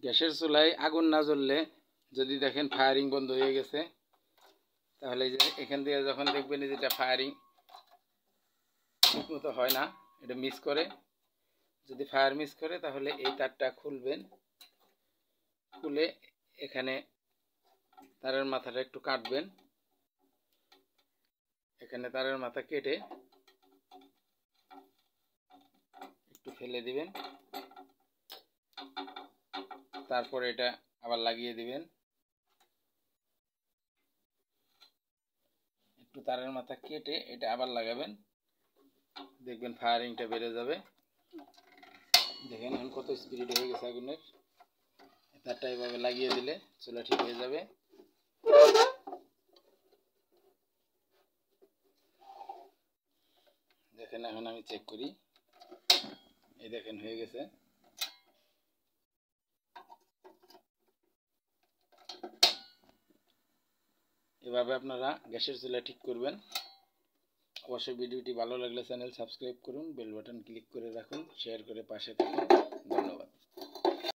গ্যাসের চুলায় আগুন না জ্বললে যদি দেখেন ফায়ারিং বন্ধ হয়ে গেছে, তাহলে যে এখান থেকে যখন দেখবেন যেটা ফায়ারিং ঠিকমতো হয় না, এটা মিস করে, যদি ফায়ার মিস করে তাহলে এই তারটা খুলবেন, খুলে এখানে তারের মাথাটা একটু কাটবেন, এখানে তারের মাথা কেটে একটু ফেলে দিবেন, তারপরে এটা আবার লাগিয়ে দিবেন। একটু তারের মাথা কেটে এটা আবার লাগাবেন, দেখবেন ফায়ারিংটা বেড়ে যাবে। দেখেন এখন কত স্পিড হয়ে গেছে আগুনের। তারটা এভাবে লাগিয়ে দিলে চুলা ঠিক হয়ে যাবে। দেখেন এখন আমি চেক করি, এই দেখেন হয়ে গেছে। এভাবে আপনারা গ্যাসের চুলা ঠিক করবেন। অবশ্যই ভিডিওটি ভালো লাগলে চ্যানেল সাবস্ক্রাইব করুন, বেল বাটন ক্লিক করে রাখুন, শেয়ার করে পাশে থাকুন। ধন্যবাদ।